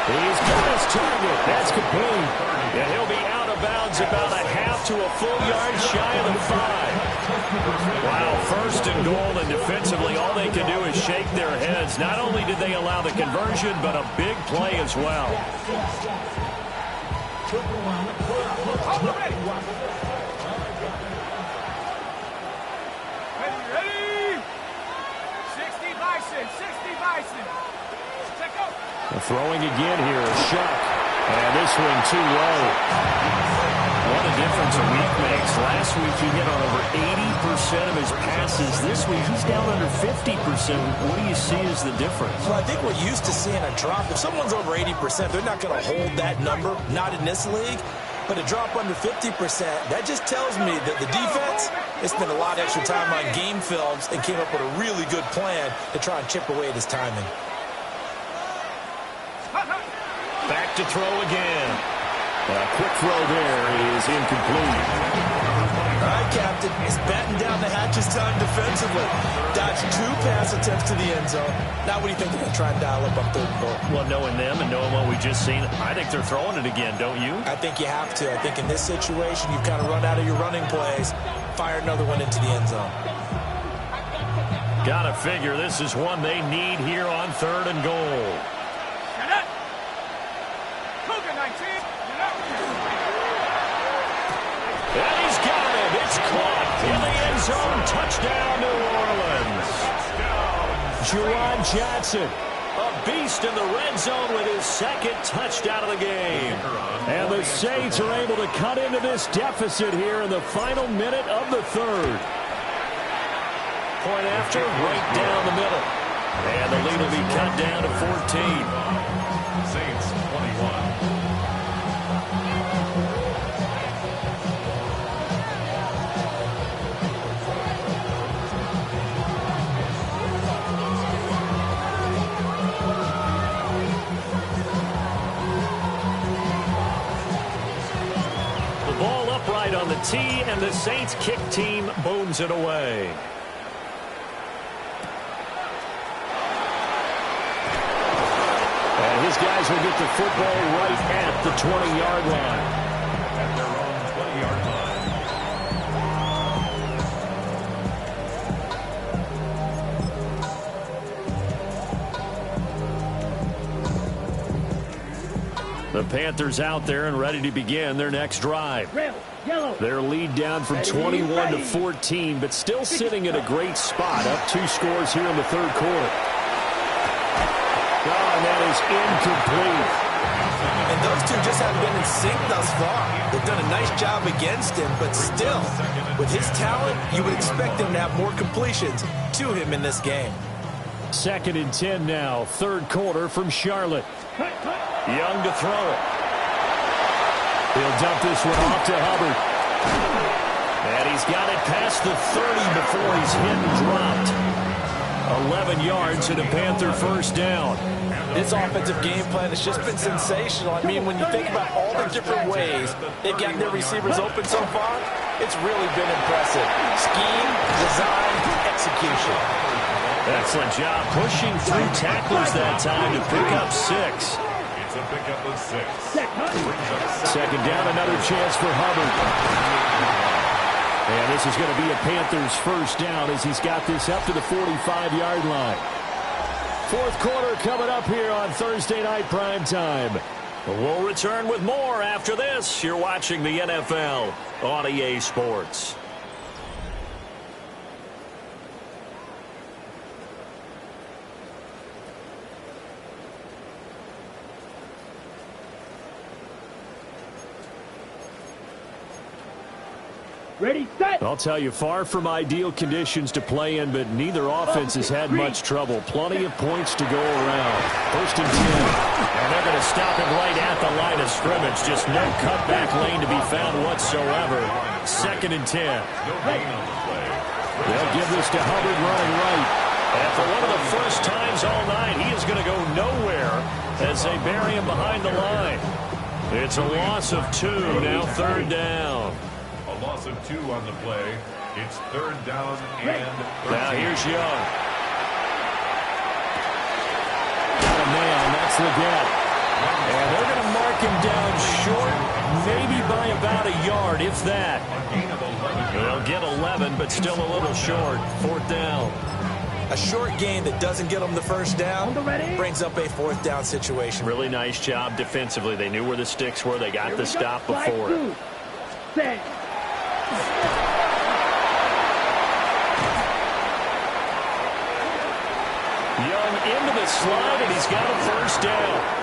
Speaker 2: He's got his target. That's complete.
Speaker 1: And he'll be out of bounds about a half to a full yard shy of the 5. Wow, 1st and goal, and defensively all they can do is shake their heads. Not only did they allow the conversion, but a big play as well.
Speaker 2: Throwing again here is Shuck. And this one too low.
Speaker 1: What a difference a week makes. Last week he hit on over 80% of his passes. This week he's down under 50%. What do you see as the difference?
Speaker 3: Well, I think we're used to seeing a drop. If someone's over 80%, they're not going to hold that number, not in this league. But a drop under 50%, that just tells me that the defense has spent a lot of extra time on game films and came up with a really good plan to try and chip away at his timing.
Speaker 1: Back to throw again.
Speaker 2: A quick throw there is incomplete.
Speaker 3: All right, Captain. He's batting down the hatches time defensively. Dodged 2 pass attempts to the end zone. Now what do you think they're going to try and dial up on 3rd and goal?
Speaker 1: Well, knowing them and knowing what we just seen, I think they're throwing it again, don't you?
Speaker 3: I think you have to. I think in this situation, you've kind of run out of your running plays. Fire another one into the end zone.
Speaker 1: Gotta figure this is one they need here on 3rd and goal. And he's got it. It's caught in the end zone. Touchdown, New Orleans.
Speaker 2: Juwan Johnson.
Speaker 1: A beast in the red zone with his 2nd touchdown of the game.
Speaker 2: And the Saints are able to cut into this deficit here in the final minute of the 3rd.
Speaker 1: Point after, right down the middle. And the lead will be cut down to 14.
Speaker 5: Saints 21.
Speaker 1: Ball upright on the tee, and the Saints kick team booms it away.
Speaker 2: And his guys will get the football right at the 20-yard line.
Speaker 5: At their own 20-yard line.
Speaker 1: The Panthers out there and ready to begin their next drive. Their lead down from 21 to 14, but still sitting at a great spot, up 2 scores here in the third quarter. Oh, and that is incomplete.
Speaker 3: And those two just haven't been in sync thus far. They've done a nice job against him, but still, with his talent, you would expect him to have more completions to him in this game.
Speaker 1: 2nd and 10 now, third quarter from Charlotte. Young to throw it. He'll dump this one off to Hubbard. And he's got it past the 30 before he's hit and dropped. 11 yards and a Panther first down.
Speaker 3: This offensive game plan has just been sensational. I mean, when you think about all the different ways they've gotten their receivers open so far, it's really been impressive. Scheme, design, execution.
Speaker 1: Excellent job pushing through tacklers that time to pick up 6.
Speaker 5: It's a pickup of 6.
Speaker 1: 2nd down, another chance for Hubbard. And this is going to be a Panthers first down as he's got this up to the 45-yard line. Fourth quarter coming up here on Thursday Night Primetime. We'll return with more after this. You're watching the NFL on EA Sports.
Speaker 2: Ready, set.
Speaker 1: I'll tell you, far from ideal conditions to play in, but neither offense has had much trouble. Plenty of points to go around. 1st and 10. And they're going to stop him right at the line of scrimmage. Just no cutback lane to be found whatsoever. 2nd and 10. They'll give this to Hubbard running right. And for one of the first times all night, he is going to go nowhere as they bury him behind the line. It's a loss of 2, now 3rd down.
Speaker 5: A loss of 2 on the play. It's 3rd down and 13.
Speaker 1: Now here's Young. Got a man, that's Leggett. And they're going to mark him down short, maybe by about a yard, if that. They'll get 11, but still a little short. 4th down.
Speaker 3: A short gain that doesn't get them the first down brings up a 4th down situation.
Speaker 1: Really nice job defensively. They knew where the sticks were. They got the stop before it. Young into the slide, and he's got a first down.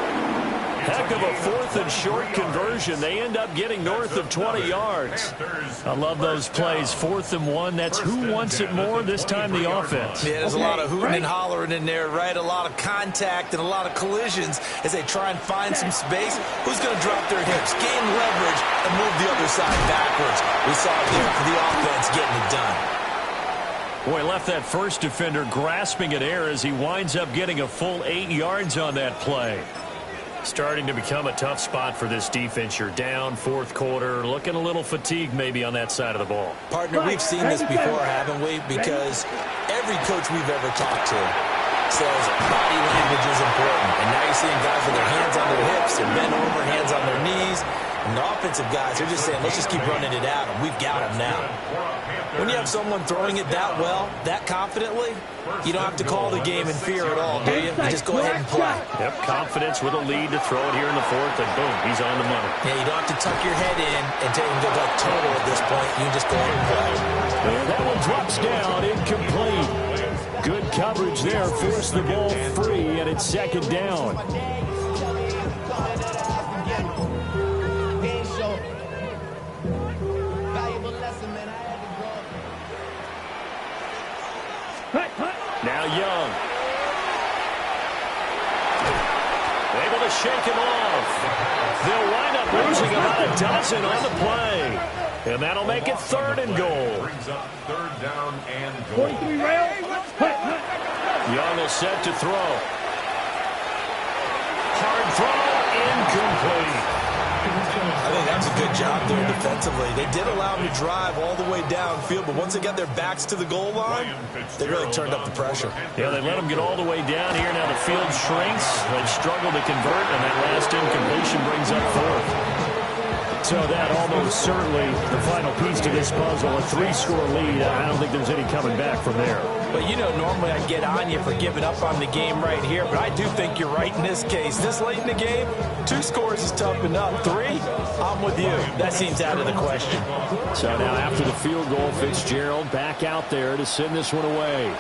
Speaker 1: Heck of a 4th and short conversion. They end up getting north of 20 yards. I love those plays. 4th and 1. That's who wants it more, this time the offense.
Speaker 3: Yeah, there's a lot of hooting and hollering in there, right? A lot of contact and a lot of collisions as they try and find some space. Who's going to drop their hips, gain leverage, and move the other side backwards? We saw it there for the offense getting it done.
Speaker 1: Boy, left that first defender grasping at air as he winds up getting a full 8 yards on that play. Starting to become a tough spot for this defense. You're down 4th quarter, looking a little fatigued maybe on that side of the ball.
Speaker 3: Partner, we've seen this before, haven't we? Because every coach we've ever talked to says body language is important. And now you're seeing guys with their hands on their hips, they're bent over, hands on their knees. And the offensive guys, they're just saying, let's just keep running it at them. We've got them now. When you have someone throwing it that well, that confidently, you don't have to call the game in fear at all, do you? You just go ahead and play.
Speaker 1: Yep, confidence with a lead to throw it here in the 4th, and boom, he's on the money.
Speaker 3: Yeah, you don't have to tuck your head in and take him to the total at this point. You just go ahead and play.
Speaker 1: And that one drops down, incomplete. Good coverage there, forced the ball free, and it's 2nd down. Now Young. Able to shake him off. They'll wind up losing about a dozen on the play. And that'll make it 3rd and goal.
Speaker 5: Brings up 3rd down and goal.
Speaker 2: 43 rail.
Speaker 1: Young will set to throw. Hard throw, incomplete.
Speaker 3: I think that's a good job there defensively. They did allow them to drive all the way downfield, but once they got their backs to the goal line, they really turned up the pressure.
Speaker 1: Yeah, they let them get all the way down here. Now the field shrinks. They struggle to convert, and that last incompletion brings up 4th.
Speaker 2: So that almost certainly the final piece to this puzzle, a 3-score lead. I don't think there's any coming back from there.
Speaker 3: But you know, normally I get on you for giving up on the game right here, but I do think you're right in this case. This late in the game, 2 scores is tough enough. 3, I'm with you. That seems out of the question.
Speaker 2: So now after the field goal, Fitzgerald back out there to send this one away.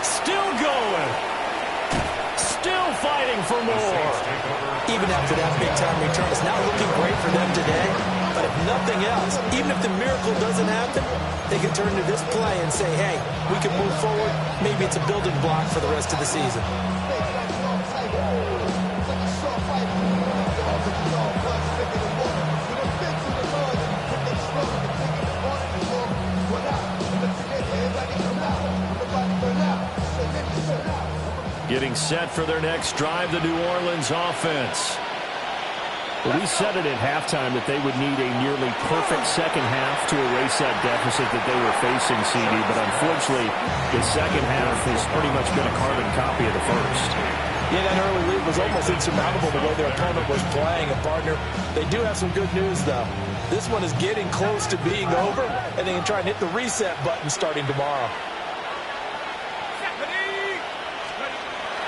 Speaker 2: Still going. Still fighting for more.
Speaker 3: Even after that big-time return, it's not looking great for them today. But if nothing else, even if the miracle doesn't happen, they can turn to this play and say, hey, we can move forward. Maybe it's a building block for the rest of the season.
Speaker 2: Getting set for their next drive, the New Orleans offense. Well, we said it at halftime that they would need a nearly perfect second half to erase that deficit that they were facing, CD. But unfortunately, the second half has pretty much been a carbon copy of the first.
Speaker 3: Yeah, that early lead was almost insurmountable the way their opponent was playing. And, partner, they do have some good news, though. This one is getting close to being over, and they can try and hit the reset button starting tomorrow.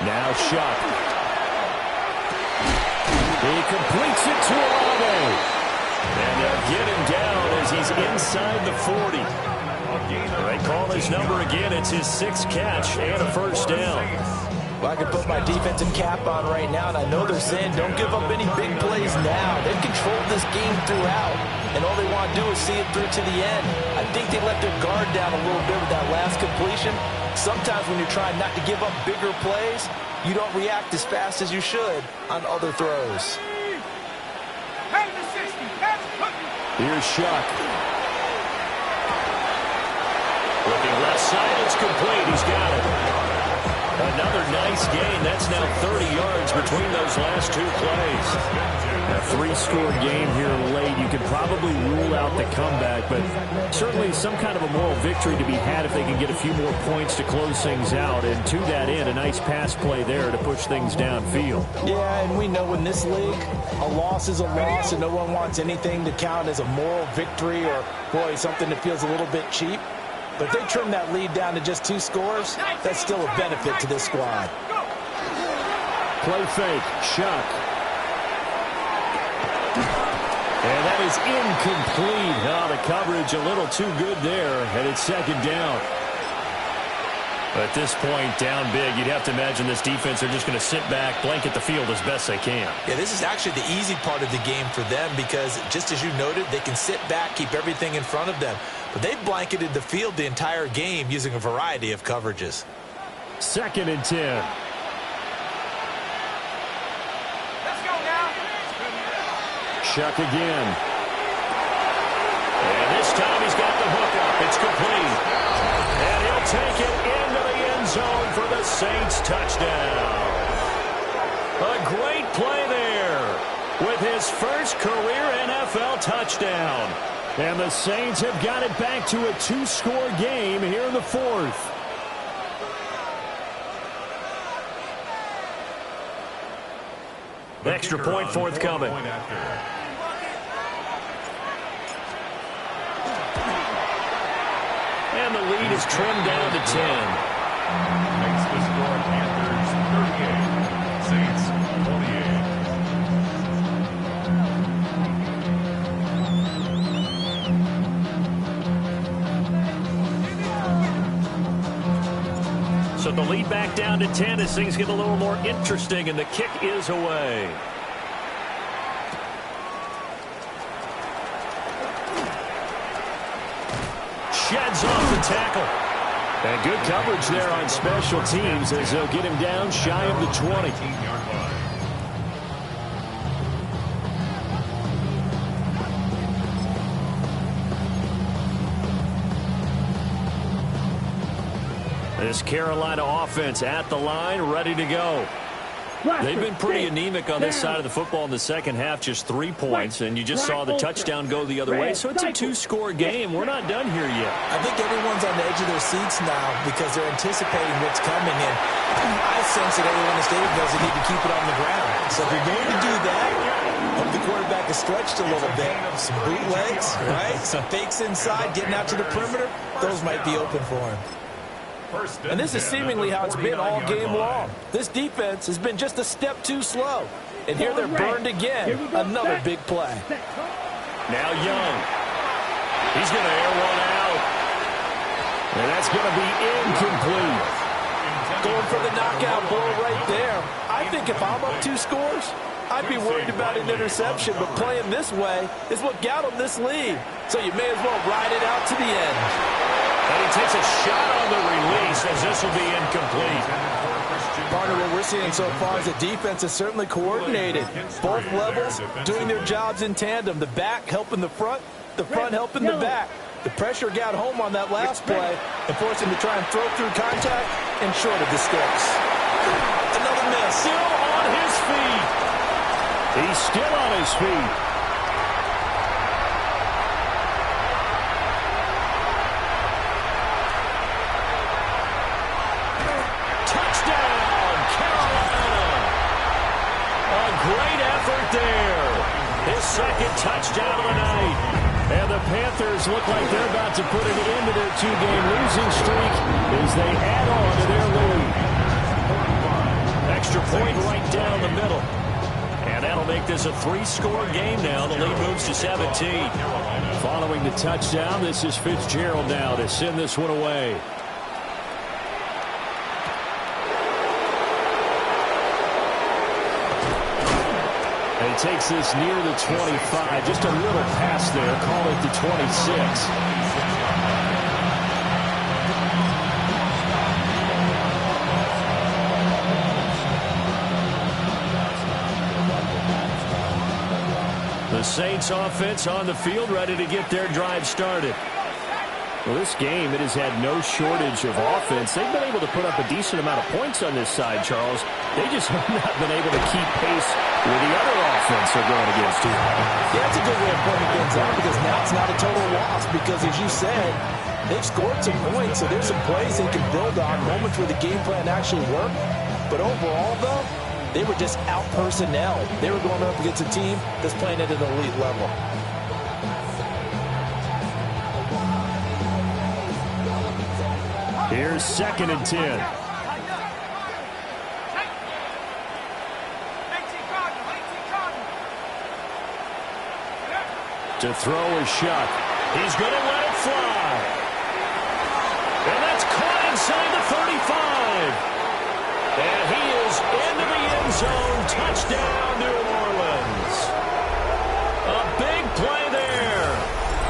Speaker 2: Now Shuck. He completes it to Olave. And they'll get him down as he's inside the 40. They call his number again. It's his 6th catch and a first down.
Speaker 3: Well, I can put my defensive cap on right now, and I know they're saying don't give up any big plays now. They've controlled this game throughout, and all they want to do is see it through to the end. I think they let their guard down a little bit with that last completion. Sometimes when you're trying not to give up bigger plays, you don't react as fast as you should on other throws.
Speaker 2: Here's Shuck. Looking left side, it's complete. He's got it. Another nice gain. That's now 30 yards between those last 2 plays. A 3-score game here late. You could probably rule out the comeback, but certainly some kind of a moral victory to be had if they can get a few more points to close things out. And to that end, a nice pass play there to push things downfield.
Speaker 3: Yeah, and we know in this league, a loss is a loss, and no one wants anything to count as a moral victory or, boy, something that feels a little bit cheap. But if they trim that lead down to just 2 scores, that's still a benefit to this squad.
Speaker 2: Play fake, Shuck. And that is incomplete. Oh, the coverage a little too good there, and it's 2nd down. At this point, down big, you'd have to imagine this defense are just going to sit back, blanket the field as best they can.
Speaker 3: Yeah, this is actually the easy part of the game for them because, just as you noted, they can sit back, keep everything in front of them. But they've blanketed the field the entire game using a variety of coverages.
Speaker 2: 2nd and 10.
Speaker 6: Let's go now.
Speaker 2: Shuck again. And this time he's got the hook up. It's complete. And he'll take it into the end zone for the Saints touchdown. A great play there with his first career NFL touchdown. And the Saints have got it back to a 2-score game here in the 4th. Extra point forthcoming. And the lead is trimmed down to 10.
Speaker 5: Makes the score Panthers 38, Saints 28.
Speaker 2: So the lead back down to 10 as things get a little more interesting, and the kick is away. Sheds off the tackle. And good coverage there on special teams as they'll get him down shy of the 20.
Speaker 5: 18-yard line.
Speaker 2: This Carolina offense at the line, ready to go.
Speaker 1: They've been pretty anemic on this side of the football in the second half, just 3 points, and you just saw the touchdown go the other way. So it's a 2-score game. We're not done here yet.
Speaker 3: I think everyone's on the edge of their seats now because they're anticipating what's coming, and I sense that everyone in the stadium knows they need to keep it on the ground. So if you're going to do that, hope the quarterback is stretched a little bit. Some bootlegs, right? Some fakes inside, getting out to the perimeter. Those might be open for him.
Speaker 4: And this is seemingly how it's been all game long. This defense has been just a step too slow. And here they're burned again. Another big play.
Speaker 1: Now Young. He's going to air one out.
Speaker 2: And that's going to be incomplete.
Speaker 4: Going for the knockout blow right there. I think if I'm up 2 scores, I'd be worried about an interception. But playing this way is what got him this lead. So you may as well ride it out to the end.
Speaker 1: And he takes a shot on the release as this will be incomplete.
Speaker 4: Partner, what we're seeing so far is the defense is certainly coordinated. Both levels doing their jobs in tandem. The back helping the front helping the back. The pressure got home on that last play and forced him to try and throw through contact and short of the sticks.
Speaker 1: Another miss. Still on his feet.
Speaker 2: He's still on his feet.
Speaker 1: Great effort there. His second touchdown of the night. And the Panthers look like they're about to put an end to their 2-game losing streak as they add on to their lead. Extra point right down the middle. And that'll make this a 3-score game now. The lead moves to 17.
Speaker 2: Following the touchdown, this is Fitzgerald now to send this one away. And he takes this near the 25. Just a little pass there. Call it the 26.
Speaker 1: The Saints offense on the field, ready to get their drive started.
Speaker 2: Well, this game, it has had no shortage of offense. They've been able to put up a decent amount of points on this side, Charles. They just have not been able to keep pace with the other offense they're going against here.
Speaker 4: Yeah, that's a good way of putting things out because now it's not a total loss because, as you said, they've scored some points, so there's some plays they can build on, moments where the game plan actually worked. But overall, though, they were just out-personnel. They were going up against a team that's playing at an elite level.
Speaker 2: Here's 2nd and 10.
Speaker 1: To throw a shot. He's going to let it fly. And that's caught inside the 35. And he is into the end zone. Touchdown, New Orleans. A big play there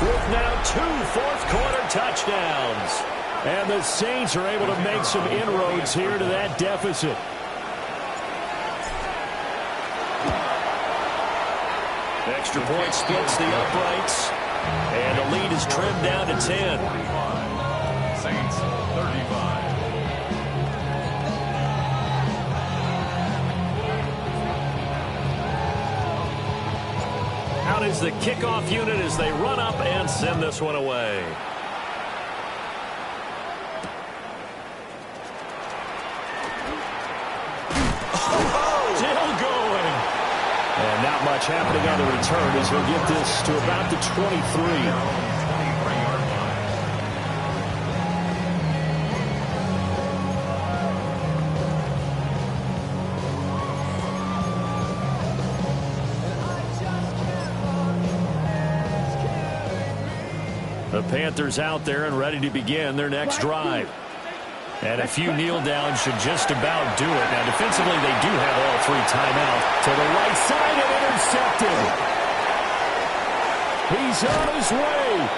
Speaker 1: with now 2 fourth-quarter touchdowns.
Speaker 2: And the Saints are able to make some inroads here to that deficit.
Speaker 1: Extra point splits the uprights. And the lead is trimmed down to 10.
Speaker 5: Saints 35.
Speaker 1: Out is the kickoff unit as they run up and send this one away.
Speaker 2: And not much happening on the return as he'll get this to about the 23.
Speaker 1: The Panthers out there and ready to begin their next drive. And a few kneel downs should just about do it. Now, defensively, they do have all 3 timeouts.
Speaker 2: To the right side and intercepted. He's on his way.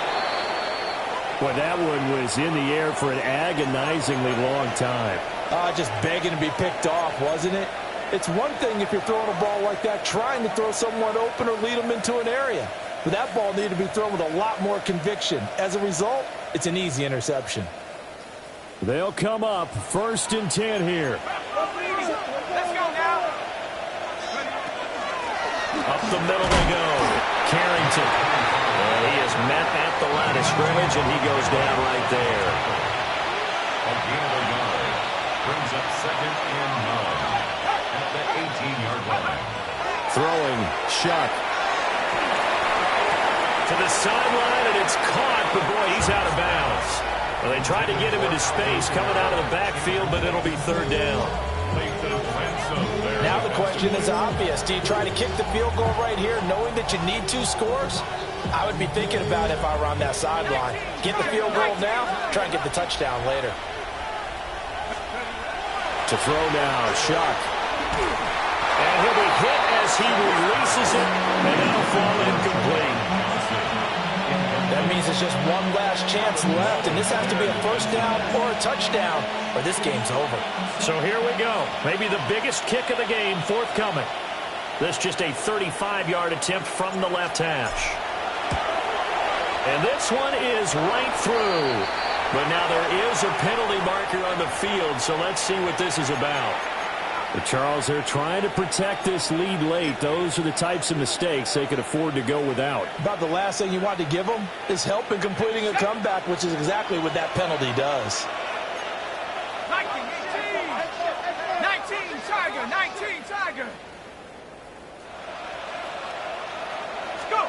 Speaker 2: Boy, that one was in the air for an agonizingly long time.
Speaker 4: Just begging to be picked off, wasn't it? It's one thing if you're throwing a ball like that, trying to throw someone open or lead them into an area. But that ball needed to be thrown with a lot more conviction. As a result, it's an easy interception.
Speaker 2: They'll come up 1st and 10 here.
Speaker 6: Let's go now.
Speaker 1: Up the middle they go. Carrington. And he is met at the line of scrimmage, and he goes down right there.
Speaker 5: A gain of a yard. Brings up 2nd and 9 at the 18-yard line.
Speaker 2: Throwing, Shuck.
Speaker 1: To the sideline, and it's caught, but boy, he's out of bounds. Well, they tried to get him into space coming out of the backfield, but it'll be 3rd down.
Speaker 4: Now the question is obvious. Do you try to kick the field goal right here knowing that you need 2 scores? I would be thinking about it if I were on that sideline. Get the field goal now, try and get the touchdown later.
Speaker 2: To throw now, Shuck.
Speaker 1: And he'll be hit as he releases it, and it'll fall incomplete.
Speaker 4: That means it's just one last chance left, and this has to be a 1st down or a touchdown, or this game's over.
Speaker 1: So here we go. Maybe the biggest kick of the game forthcoming. This just a 35-yard attempt from the left hash. And this one is right through. But now there is a penalty marker on the field, so let's see what this is about.
Speaker 2: But Charles, they're trying to protect this lead late. Those are the types of mistakes they could afford to go without.
Speaker 4: About the last thing you want to give them is help in completing a comeback, which is exactly what that penalty does.
Speaker 6: 19, Tiger, 19, Tiger. Let's go.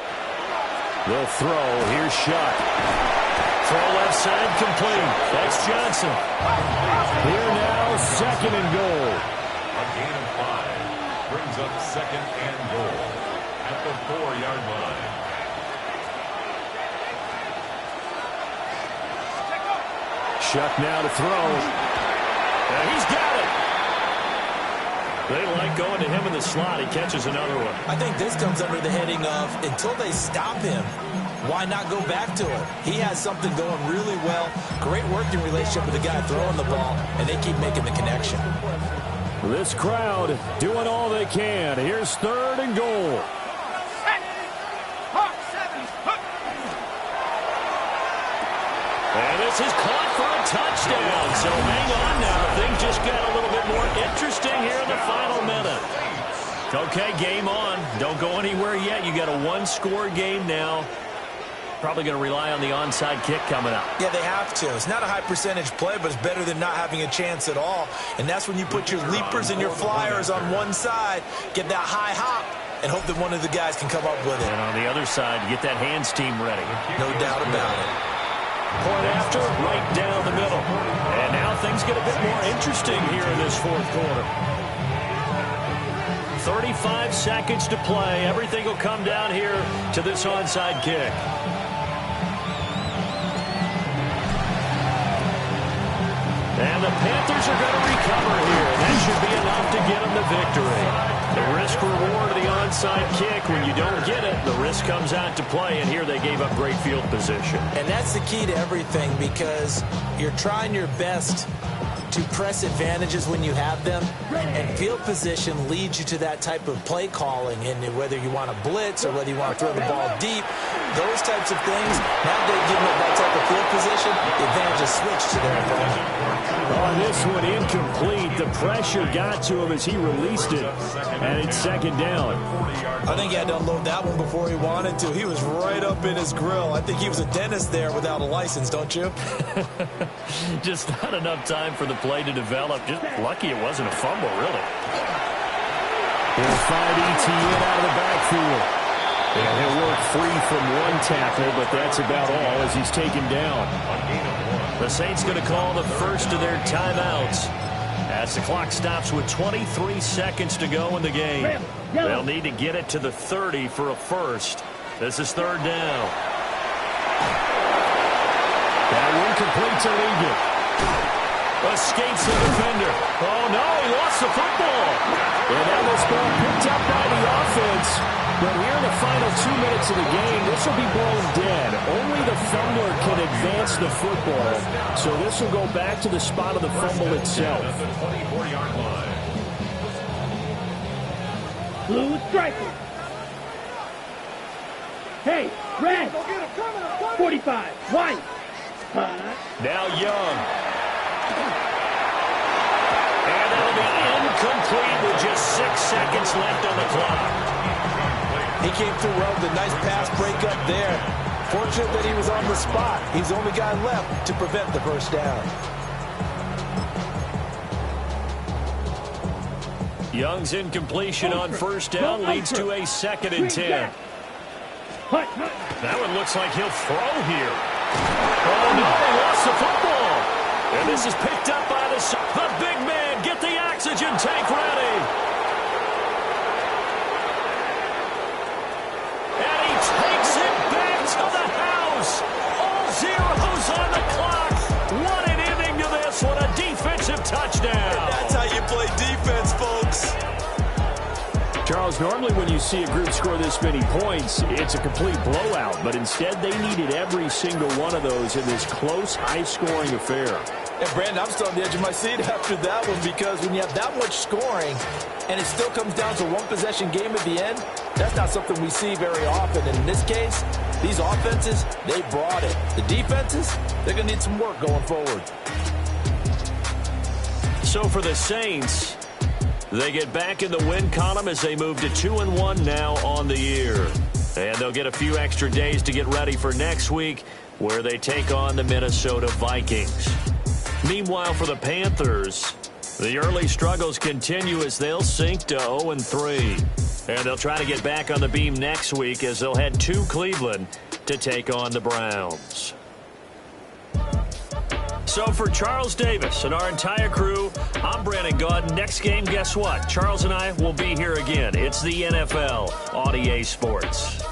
Speaker 2: They'll throw. Here's Shuck.
Speaker 1: Throw left side complete. That's Johnson.
Speaker 2: Here now, 2nd and goal.
Speaker 5: A gain of 5 brings up 2nd and goal at the 4-yard line.
Speaker 2: Shuck now to throw.
Speaker 1: And he's got it. They like going to him in the slot. He catches another one.
Speaker 3: I think this comes under the heading of until they stop him, why not go back to it? He has something going really well. Great working relationship with the guy throwing the ball, and they keep making the connection.
Speaker 2: This crowd doing all they can. Here's 3rd and goal.
Speaker 1: And this is caught for a touchdown. So hang on now. Things just got a little bit more interesting here in the final minute. Okay, game on. Don't go anywhere yet. You got a 1-score game now. Probably going to rely on the onside kick coming up.
Speaker 3: Yeah, they have to. It's not a high percentage play, but it's better than not having a chance at all. And that's when you put your leapers and your flyers on one side, get that high hop, and hope that one of the guys can come up with it.
Speaker 1: And on the other side, get that hands team ready.
Speaker 3: No doubt about it.
Speaker 1: Point after, right down the middle. And now things get a bit more interesting here in this 4th quarter. 35 seconds to play. Everything will come down here to this onside kick. And the Panthers are going to recover here. That should be enough to get them the victory. The risk-reward of the onside kick, when you don't get it, the risk comes out to play, and here they gave up great field position.
Speaker 3: And that's the key to everything, because you're trying your best to press advantages when you have them, and field position leads you to that type of play calling, and whether you want to blitz or whether you want to throw the ball deep, those types of things, now they're giving up that type of field position, the advantage is switched to their opponent.
Speaker 2: On this one, incomplete. The pressure got to him as he released it, and it's 2nd down.
Speaker 3: I think he had to unload that one before he wanted to. He was right up in his grill. I think he was a dentist there without a license, don't you?
Speaker 1: Just not enough time for the play to develop. Just lucky it wasn't a fumble, really.
Speaker 2: He'll find Etienne out of the backfield. And he'll work free from one tackle, but that's about all as he's taken down.
Speaker 1: The Saints going to call the first of their timeouts as the clock stops with 23 seconds to go in the game. They'll need to get it to the 30 for a first. This is 3rd down.
Speaker 2: That one complete to Ligon.
Speaker 1: Escapes the defender. Oh, no, he lost the football.
Speaker 2: And now this ball picked up by the offense. But here in the final 2 minutes of the game, this will be blown dead. Only the fumbler can advance the football. So this will go back to the spot of the fumble itself.
Speaker 7: Blue striker. Hey, red. 45. White.
Speaker 1: Now Young. And that'll be incomplete with just 6 seconds left on the clock.
Speaker 3: He came through well with a nice pass breakup there. Fortunate that he was on the spot. He's the only guy left to prevent the first down.
Speaker 1: Young's incompletion on first down leads to a 2nd and 10. That one looks like he'll throw here. Oh, no, he lost the football. And this is picked up by the big man. Get the oxygen tank ready. And he takes it back to the house. All zeros on the clock. What an ending to this one. A defensive touchdown.
Speaker 3: And that's how you play defense, folks.
Speaker 2: Charles, normally when you see a group score this many points, it's a complete blowout. But instead, they needed every single one of those in this close, high-scoring affair.
Speaker 3: And, Brandon, I'm still on the edge of my seat after that one because when you have that much scoring and it still comes down to one-possession game at the end, that's not something we see very often. And in this case, these offenses, they brought it. The defenses, they're going to need some work going forward.
Speaker 1: So for the Saints, they get back in the win column as they move to 2-1 now on the year. And they'll get a few extra days to get ready for next week where they take on the Minnesota Vikings. Meanwhile, for the Panthers, the early struggles continue as they'll sink to 0-3. And they'll try to get back on the beam next week as they'll head to Cleveland to take on the Browns. So for Charles Davis and our entire crew, I'm Brandon Gaudin. Next game, guess what? Charles and I will be here again. It's the NFL on EA Sports.